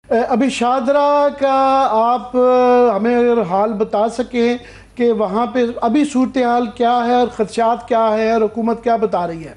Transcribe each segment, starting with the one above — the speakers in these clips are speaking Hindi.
अभी शादरा का आप हमें अगर हाल बता सकें कि वहाँ पे अभी सूरत हाल क्या है और ख़दशात क्या है और हुकूमत क्या बता रही है?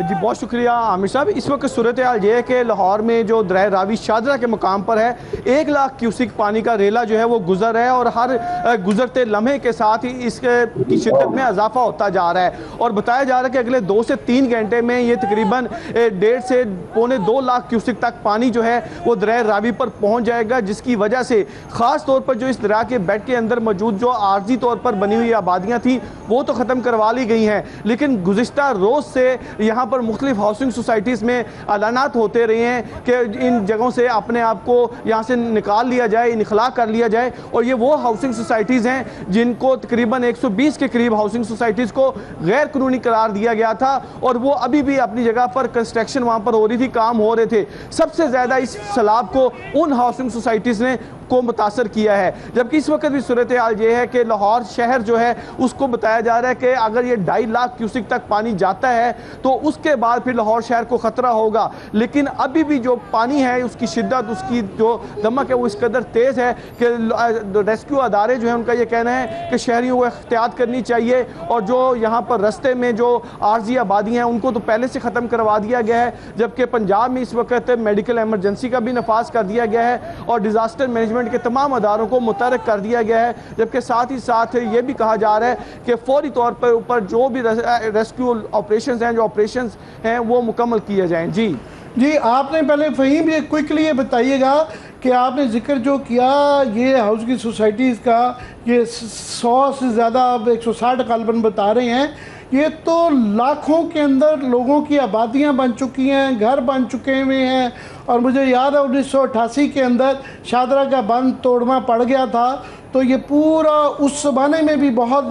जी बहुत शुक्रिया आमिर साहब। इस वक्त सूरत हाल ये है कि लाहौर में जो दरिया रावी शादरा के मुकाम पर है 1 लाख क्यूसिक पानी का रेला जो है वो गुजर है और हर गुजरते लम्हे के साथ ही इसकी शिद्दत में इजाफा होता जा रहा है और बताया जा रहा है कि अगले 2 से 3 घंटे में ये तकरीबन 1.5 से 1.25 लाख क्यूसिक तक पानी जो है वो दरिया रावी पर पहुँच जाएगा, जिसकी वजह से ख़ास तौर पर जो इस दरिया के बेड के अंदर मौजूद जो आर्जी तौर पर बनी हुई आबादियाँ थी वो तो ख़त्म करवा ली गई हैं, लेकिन गुज़िश्ता रोज़ से यहाँ पर मुख्तलिफ हाउसिंग सोसाइटीज़ में ऐलानात होते रहे हैं कि इन जगहों से अपने आप को यहाँ से निकाल लिया जाए, इनखला कर लिया जाए। और ये वो हाउसिंग सोसाइटीज़ हैं जिनको तकरीबन 120 के करीब हाउसिंग सोसाइटीज़ को गैर कानूनी करार दिया गया था और वो अभी भी अपनी जगह पर कंस्ट्रक्शन वहाँ पर हो रही थी, काम हो रहे थे। सबसे ज़्यादा इस सैलाब को उन हाउसिंग सोसाइटीज़ ने को मुतासर किया है, जबकि इस वक्त भी सूरत हाल ये है कि लाहौर शहर जो है उसको बताया जा रहा है कि अगर ये 2.5 लाख क्यूसिक तक पानी जाता है तो उसके बाद फिर लाहौर शहर को ख़तरा होगा। लेकिन अभी भी जो पानी है उसकी शिद्दत, उसकी जो दमक है वो इस कदर तेज़ है कि रेस्क्यू अदारे जो है उनका ये कहना है कि शहरियों को एहतियात करनी चाहिए और जो यहाँ पर रस्ते में जो आर्जी आबादियाँ हैं उनको तो पहले से ख़त्म करवा दिया गया है, जबकि पंजाब में इस वक्त मेडिकल एमरजेंसी का भी नफाज कर दिया गया है और डिज़ास्टर मैनेजमेंट के तमाम अदारों को मुतहर्रिक कर दिया गया है, जबकि साथ ही साथ ये भी कहा जा रहा है कि फौरी तौर पर ऊपर जो भी रेस्क्यू ऑपरेशंस हैं, जो ऑपरेशंस हैं वो मुकम्मल किए जाएं। जी आपने पहले फ़हीम ये क्विकली ये बताइएगा कि आपने जिक्र जो किया ये हाउसिंग सोसाइटीज़ का, ये 100 से ज़्यादा अब 160 गालबन बता रहे हैं, ये तो लाखों के अंदर लोगों की आबादियां बन चुकी हैं, घर बन चुके हुए हैं। और मुझे याद है 1988 के अंदर शादरा का बंद तोड़ना पड़ गया था, तो ये पूरा उस ज़माने में भी बहुत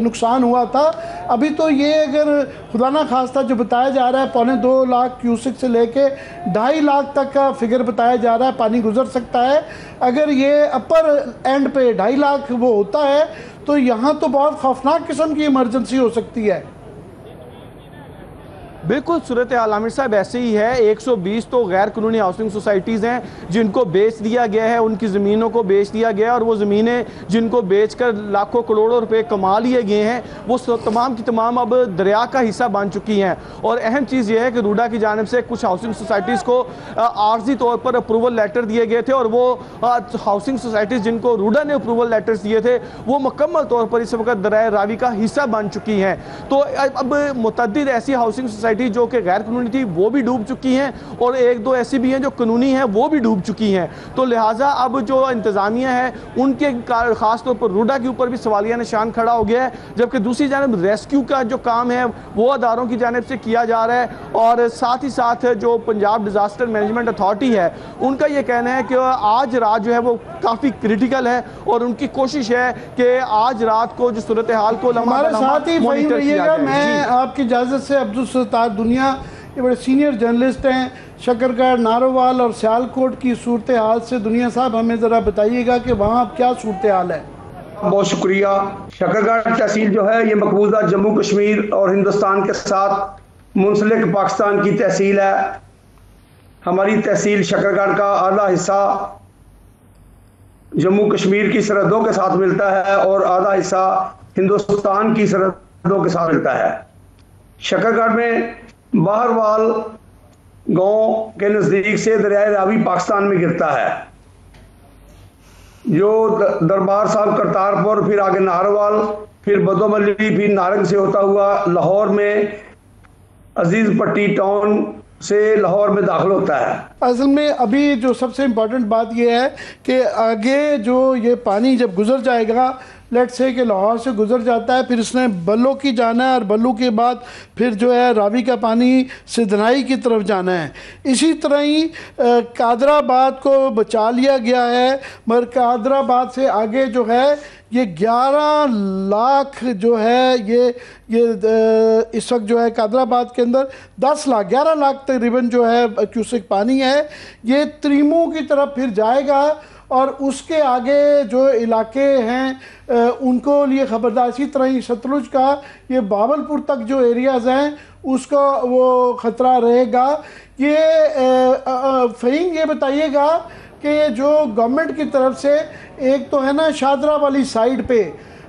नुकसान हुआ था। अभी तो ये अगर खुदा ना खास्ता जो बताया जा रहा है 2.25 लाख क्यूसिक से लेके 2.5 लाख तक का फिगर बताया जा रहा है पानी गुजर सकता है। अगर ये अपर एंड पे 2.5 लाख वो होता है तो यहाँ तो बहुत खौफनाक किस्म की इमरजेंसी हो सकती है। बिल्कुल सूरत हाल आमिर साहब ऐसे ही है। 120 तो गैर कानूनी हाउसिंग सोसाइटीज़ हैं जिनको बेच दिया गया है, उनकी ज़मीनों को बेच दिया गया है और वो ज़मीनें जिनको बेचकर लाखों करोड़ों रुपए कमा लिए गए हैं वो तमाम की तमाम अब दरिया का हिस्सा बन चुकी हैं। और अहम चीज़ ये है कि रूडा की जानिब से कुछ हाउसिंग सोसाइटीज़ को आर्जी तौर पर अप्रूवल लेटर दिए गए थे और वो हाउसिंग सोसाइटीज़ जिनको रूडा ने अप्रूवल लेटर्स दिए थे वो मुकम्मल तौर पर इस वक्त दरिया रावी का हिस्सा बन चुकी हैं। तो अब मुतअद्दिद ऐसी हाउसिंग सोसाइटी जो कि गैर कानूनी थी वो भी डूब चुकी हैं और 1-2 ऐसी भी हैं जो कानूनी हैं वो भी डूब चुकी हैं। तो लिहाजा अब जो इंतज़ामिया है उनके ख़ास तौर पर रूडा के ऊपर भी सवालिया निशान खड़ा हो गया है, जबकि दूसरी जानब रेस्क्यू का जो काम है वो अदारों की जानिब से किया जा रहा है। और साथ ही साथ जो पंजाब डिज़ास्टर मैनेजमेंट अथॉरिटी है उनका ये कहना है कि आज रात जो है वो काफ़ी क्रिटिकल है और उनकी कोशिश है कि आज रात को जो सूरत हाल को हमारे साथ ही वही रहिएगा। मैं आपकी इजाज़त से अब्दुल सत्तार दुनिया ये बड़े सीनियर जर्नलिस्ट हैं, शकरगढ़, नारोवाल और सियालकोट की सूरत हाल से दुनिया साहब हमें ज़रा बताइएगा कि वहाँ अब क्या सूरत हाल है। बहुत शुक्रिया। शकरगढ़ तहसील जो है ये मकबूजा जम्मू कश्मीर और हिंदुस्तान के साथ मुंसलिक पाकिस्तान की तहसील है। हमारी तहसील शकरगढ़ का आधा हिस्सा जम्मू कश्मीर की सरहदों के साथ मिलता है और आधा हिस्सा हिंदुस्तान की सरहदों के साथ मिलता है। शकरगढ़ में बाहरवाल गांव के नज़दीक से दरिया रावी पाकिस्तान में गिरता है। जो दरबार साहब करतारपुर, फिर आगे नारवाल, फिर बदोमली, फिर नारंग से होता हुआ लाहौर में अजीज पट्टी टाउन से लाहौर में दाखिल होता है। असल में अभी जो सबसे इम्पोर्टेंट बात यह है कि आगे जो ये पानी जब गुजर जाएगा, लेट से कि लाहौर से गुजर जाता है, फिर इसने बल्लो की जाना है और बल्लू के बाद फिर जो है रावी का पानी सिधनाई की तरफ जाना है। इसी तरह ही कादराबाद को बचा लिया गया है, मगर कादराबाद से आगे जो है ये 11 लाख जो है ये इस वक्त जो है कादराबाद के अंदर 11 लाख तकरीबन जो है क्यूसेक पानी है। ये त्रीमू की तरफ फिर जाएगा और उसके आगे जो इलाके हैं उनको लिए ख़बरदार। इसी तरह ही सतलुज का ये बावलपुर तक जो एरियाज़ हैं उसका वो ख़तरा रहेगा। ये फ़हीम ये बताइएगा कि जो गवर्नमेंट की तरफ से एक तो है ना शादरा वाली साइड पे,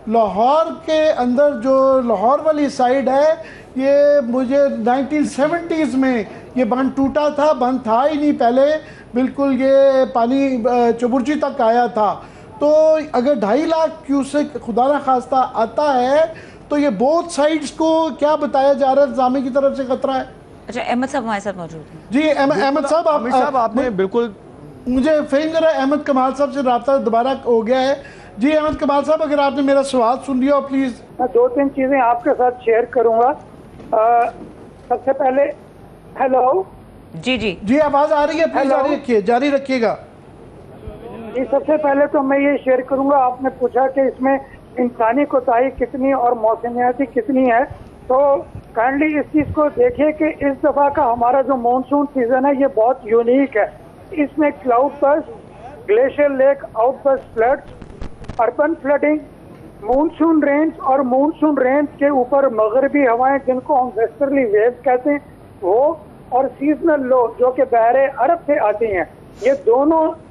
लाहौर के अंदर जो लाहौर वाली साइड है, ये मुझे 1970s में ये बंद टूटा था, बंद था ही नहीं पहले, बिल्कुल ये पानी चबुर्जी तक आया था। तो अगर 2.5 लाख क्यूसेक खुदा न खास्ता आता है तो ये बोथ साइड्स को क्या बताया जा रहा है इंतजामिया की तरफ से खतरा है? अच्छा, अहमद साहब हमारे साथ मौजूद हैं। जी अहमद साहब, आपने बिल्कुल, मुझे फ़हीम जरा अहमद कमाल साहब से रब्ता दोबारा हो गया है। जी अहमद कमाल साहब, अगर आपने मेरा सवाल सुन लिया प्लीज़। मैं 2-3 चीज़ें आपके साथ शेयर करूंगा। सबसे पहले हेलो जी आवाज़ आ रही है, प्लीज़ जारी रखिएगा। जी, सबसे पहले तो मैं ये शेयर करूंगा, आपने पूछा कि इसमें इंसानी कोताही कितनी और मौसमियाती कितनी है, तो काइंडली इस चीज़ को देखिए कि इस दफ़ा का हमारा जो मानसून सीज़न है ये बहुत यूनिक है। इसमें cloud burst, glacier lake outburst floods, urban flooding, monsoon range और मानसून रेंज के ऊपर मगरबी हवाएं जिनको हम वेस्टर्ली वेव्स कहते हैं वो, और सीजनल लो जो कि बहरे अरब से आती हैं, ये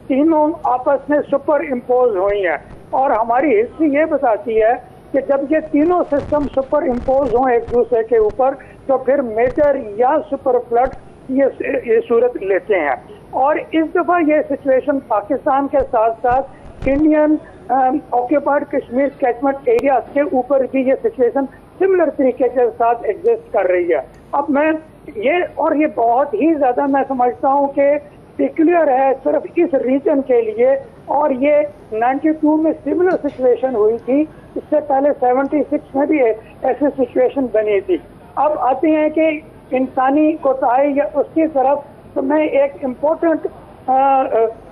तीनों आपस में सुपर इम्पोज हुई हैं। और हमारी हिस्ट्री ये बताती है कि जब ये तीनों सिस्टम सुपर इम्पोज हों एक दूसरे के ऊपर तो फिर मेजर या सुपर फ्लड ये सूरत लेते हैं। और इस दफ़ा ये सिचुएशन पाकिस्तान के साथ साथ Indian occupied Kashmir catchment area के ऊपर भी ये सिचुएशन सिमिलर तरीके के साथ एग्जिस्ट कर रही है। अब मैं ये बहुत ही ज़्यादा मैं समझता हूँ कि पिक्युलर है सिर्फ इस रीजन के लिए, और ये 92 में सिमिलर सिचुएशन हुई थी, इससे पहले 76 में भी ऐसी सिचुएशन बनी थी। अब आते हैं कि इंसानी कोताही या उसकी तरफ, तो मैं एक इम्पोर्टेंट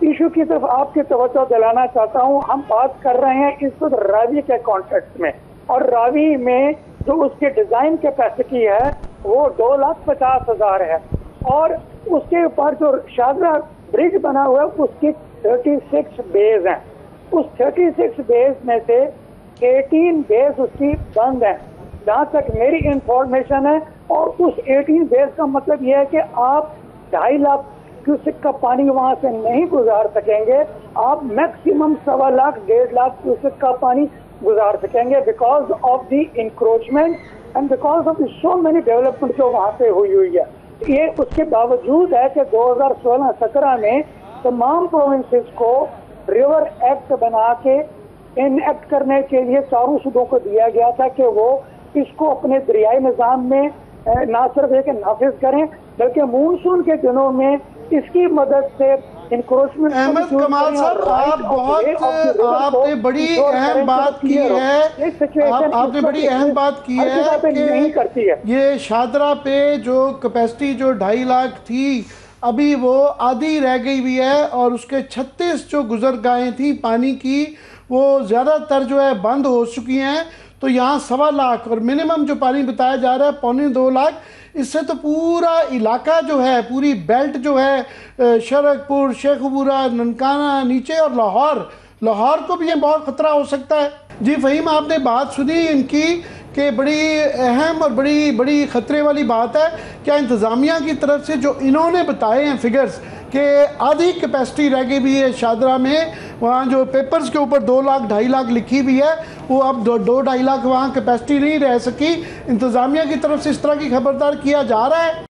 इशू की तरफ आपकी तवज्जो दिलाना चाहता हूँ। हम बात कर रहे हैं इस वक्त रावी के कॉन्टेक्स्ट में, और रावी में जो उसकी डिज़ाइन कैपेसिटी है वो 2,50,000 है, और उसके ऊपर जो शादरा ब्रिज बना हुआ है उसकी 36 बेज हैं। उस 36 बेज में से 18 बेज उसकी बंद हैं जहाँ तक मेरी इंफॉर्मेशन है, और उस 18 बेज का मतलब यह है कि आप 2.5 लाख क्यूसेक का पानी वहाँ से नहीं गुजार सकेंगे, आप मैक्सिमम 1.25 लाख 1.5 लाख क्यूसेक का पानी गुजार सकेंगे because of the encroachment and because of so many development जो वहाँ पे हुई है। ये उसके बावजूद है कि 2016-17 में तमाम प्रोविंसेस को रिवर एक्ट बना के इनएक्ट करने के लिए चारों सूबों को दिया गया था कि वो इसको अपने दरियाई निज़ाम में ना सिर्फ एक नाफिज करें बल्कि मानसून के दिनों में इसकी मदद से इंक्रोचमेंट। अहमद कमाल साहब, आपने बड़ी अहम बात की है, आपने बड़ी अहम बात की है कि ये शादरा पे जो कैपेसिटी जो 2.5 लाख थी अभी वो आधी रह गई हुई है, और उसके 36 जो गुजरगाहें थी पानी की वो ज़्यादातर जो है बंद हो चुकी हैं। तो यहाँ 1.25 लाख और मिनिमम जो पानी बताया जा रहा है 2.25 लाख, इससे तो पूरा इलाका जो है, पूरी बेल्ट जो है, शरकपुर, शेखपुरा, ननकाना नीचे और लाहौर को भी ये बहुत ख़तरा हो सकता है। जी फ़हीम, आपने बात सुनी इनकी कि बड़ी अहम और बड़ी ख़तरे वाली बात है। क्या इंतज़ामिया की तरफ से जो इन्होंने बताए हैं फिगर्स कि आधी कैपेसिटी रह गई भी है शादरा में, वहाँ जो पेपर्स के ऊपर 2 लाख 2.5 लाख लिखी भी है वो अब 2-2.5 लाख वहाँ कैपेसिटी नहीं रह सकी, इंतज़ामिया की तरफ से इस तरह की खबरदार किया जा रहा है?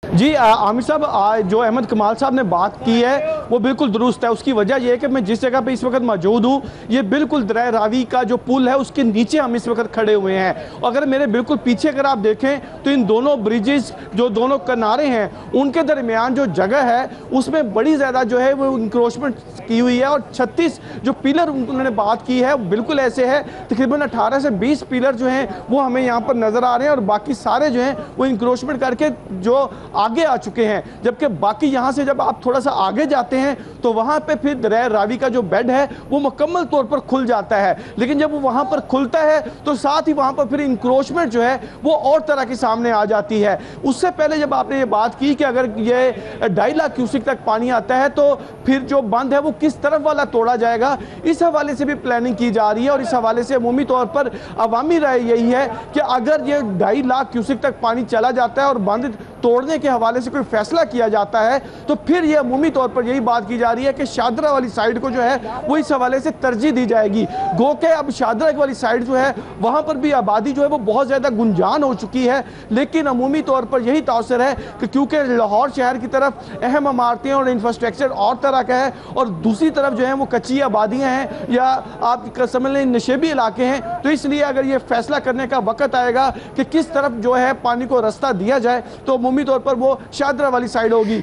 जी आमिर साहब, जो अहमद कमाल साहब ने बात की है वो बिल्कुल दुरुस्त है। उसकी वजह यह है कि मैं जिस जगह पे इस वक्त मौजूद हूँ ये बिल्कुल दरिया रावी का जो पुल है उसके नीचे हम इस वक्त खड़े हुए हैं। अगर मेरे बिल्कुल पीछे अगर आप देखें तो इन दोनों ब्रिजेस जो दोनों किनारे हैं उनके दरमियान जो जगह है उसमें बड़ी ज़्यादा जो है वो इंक्रोचमेंट की हुई है, और 36 जो पिलर उन्होंने बात की है बिल्कुल ऐसे है, तकरीबन 18 से 20 पिलर जो हैं वो हमें यहाँ पर नज़र आ रहे हैं, और बाकी सारे जो हैं वो इंक्रोचमेंट करके जो आगे आ चुके हैं, जबकि बाकी यहाँ से जब आप थोड़ा सा आगे जाते हैं तो वहाँ पे फिर दरिया रावी का जो बेड है वो मुकम्मल तौर पर खुल जाता है। लेकिन जब वो वहाँ पर खुलता है तो साथ ही वहाँ पर फिर इंक्रोचमेंट जो है वो और तरह के सामने आ जाती है। उससे पहले जब आपने ये बात की कि अगर ये 2.5 लाख क्यूसिक तक पानी आता है तो फिर जो बंद है वो किस तरफ वाला तोड़ा जाएगा, इस हवाले से भी प्लानिंग की जा रही है। और इस हवाले से अमूमी तौर पर अवामी राय यही है कि अगर ये 2.5 लाख क्यूसिक तक पानी चला जाता है और बंद तोड़ने के हवाले से कोई फैसला किया जाता है तो फिर ये अमूमी तौर पर यही बात की जा रही है कि शादरा वाली साइड को जो है वो इस हवाले से तरजीह दी जाएगी। गो के अब शादरा वाली साइड जो है वहां पर भी आबादी जो है वो बहुत ज्यादा गुंजान हो चुकी है, लेकिन अमूमी तौर पर यही तासर है कि क्योंकि लाहौर शहर की तरफ अहम इमारतें और इंफ्रास्ट्रक्चर और तरह का है और दूसरी तरफ जो है वो कच्ची आबादियां हैं या आप समझ लें नशेबी इलाके हैं, तो इसलिए अगर ये फैसला करने का वक्त आएगा कि किस तरफ जो है पानी को रास्ता दिया जाए तो अमूमी तौर पर वो शादरा वाली साइड होगी।